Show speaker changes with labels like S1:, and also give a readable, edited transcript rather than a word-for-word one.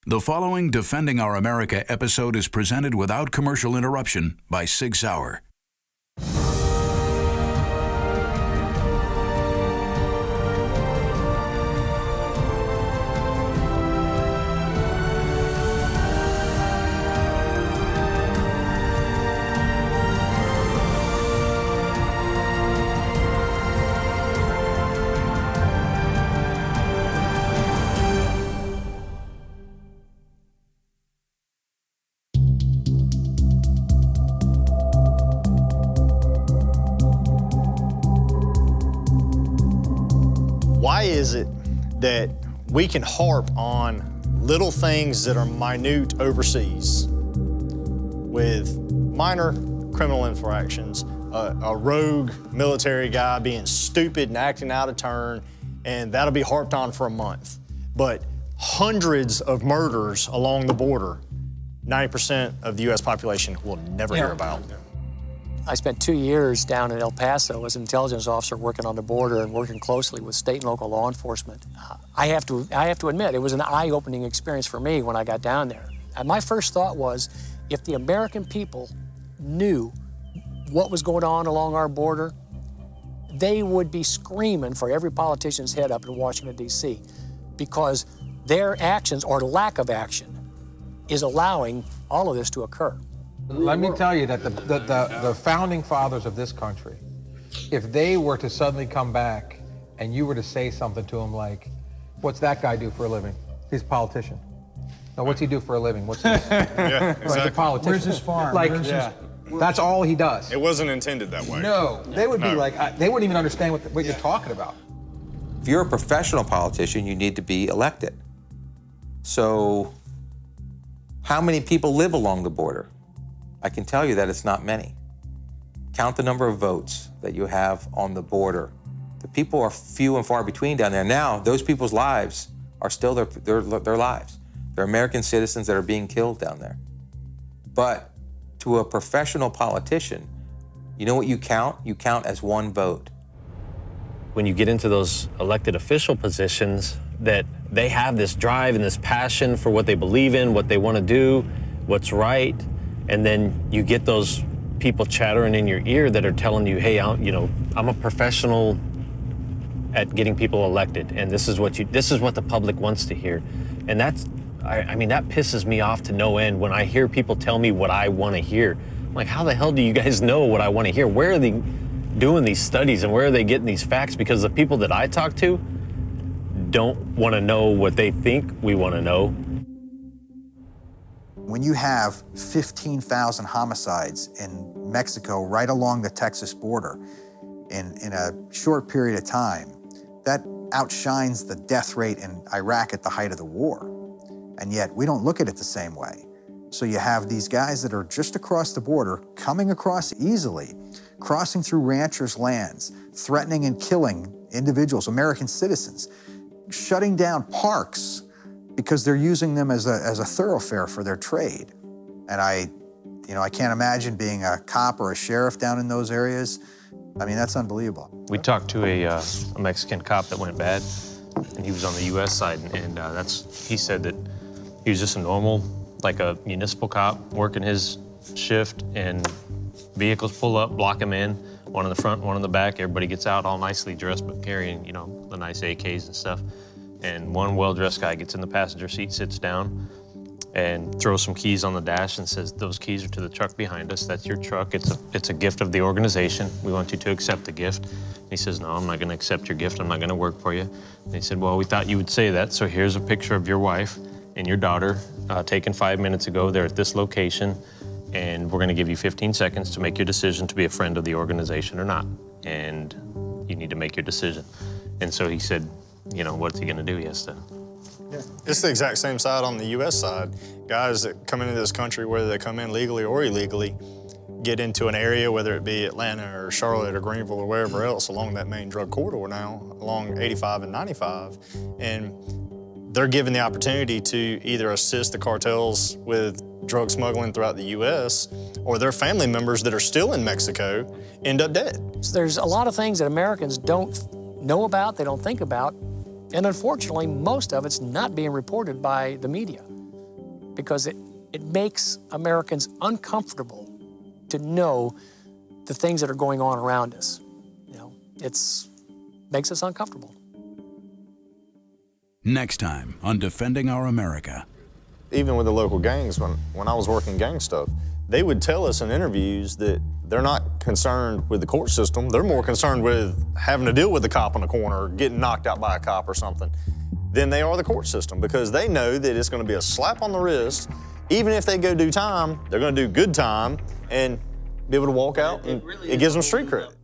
S1: The following Defending Our America episode is presented without commercial interruption by SIGSAUER.
S2: Why is it that we can harp on little things that are minute overseas with minor criminal infractions, a rogue military guy being stupid and acting out of turn, and that'll be harped on for a month. But hundreds of murders along the border, 90% of the U.S. population will never hear about.
S3: I spent 2 years down in El Paso as an intelligence officer working on the border and working closely with state and local law enforcement. I have to admit, it was an eye-opening experience for me when I got down there. And my first thought was, if the American people knew what was going on along our border, they would be screaming for every politician's head up in Washington, D.C., because their actions, or lack of action, is allowing all of this to occur.
S4: Let me tell you that the founding fathers of this country, if they were to suddenly come back and you were to say something to them like, what's that guy do for a living? He's a politician. No, what's he do for a living? What's he?
S2: Yeah, exactly.
S4: He's a politician.
S5: Where's his farm?
S4: Like,
S2: Yeah.
S4: that's all he does.
S2: It wasn't intended that way.
S4: No, they would be like, they wouldn't even understand what you're talking about.
S6: If you're a professional politician, you need to be elected. So, how many people live along the border? I can tell you that it's not many. Count the number of votes that you have on the border. The people are few and far between down there. Now, those people's lives are still their lives. They're American citizens that are being killed down there. But to a professional politician, you know what you count? You count as one vote.
S7: When you get into those elected official positions, that they have this drive and this passion for what they believe in, what they want to do, what's right. And then you get those people chattering in your ear that are telling you, hey, I'm a professional at getting people elected, and this is what the public wants to hear. And I mean, that pisses me off to no end when I hear people tell me what I want to hear. I'm like, how the hell do you guys know what I want to hear? Where are they doing these studies and where are they getting these facts? Because the people that I talk to don't want to know what they think we want to know.
S8: When you have 15,000 homicides in Mexico right along the Texas border in a short period of time, that outshines the death rate in Iraq at the height of the war. And yet we don't look at it the same way. So you have these guys that are just across the border, coming across easily, crossing through ranchers' lands, threatening and killing individuals, American citizens, shutting down parks because they're using them as a thoroughfare for their trade. And I can't imagine being a cop or a sheriff down in those areas. I mean, that's unbelievable.
S7: We talked to a Mexican cop that went bad, and he was on the U.S. side, and he said that he was just a normal, like a municipal cop, working his shift, and vehicles pull up, block him in, one in the front, one in the back. Everybody gets out all nicely dressed, but carrying, the nice AKs and stuff. And one well-dressed guy gets in the passenger seat, sits down, and throws some keys on the dash and says, those keys are to the truck behind us. That's your truck. It's a gift of the organization. We want you to accept the gift. And he says, no, I'm not going to accept your gift. I'm not going to work for you. And he said, well, we thought you would say that, so here's a picture of your wife and your daughter taken 5 minutes ago. They're at this location, and we're going to give you 15 seconds to make your decision to be a friend of the organization or not. And you need to make your decision. And so he said, what's he going to do? He has to.
S2: Yeah. It's the exact same side on the U.S. side. Guys that come into this country, whether they come in legally or illegally, get into an area, whether it be Atlanta or Charlotte or Greenville or wherever else along that main drug corridor now, along 85 and 95, and they're given the opportunity to either assist the cartels with drug smuggling throughout the U.S., or their family members that are still in Mexico end up dead.
S3: So there's a lot of things that Americans don't know about, they don't think about, and unfortunately, most of it's not being reported by the media. because it makes Americans uncomfortable to know the things that are going on around us. You know, makes us uncomfortable.
S1: Next time on Defending Our America.
S2: Even with the local gangs, when I was working gang stuff, they would tell us in interviews that they're not concerned with the court system. They're more concerned with having to deal with the cop on the corner or getting knocked out by a cop or something than they are the court system, because they know that it's going to be a slap on the wrist. Even if they go do time, they're going to do good time and be able to walk out, and it gives them street cred.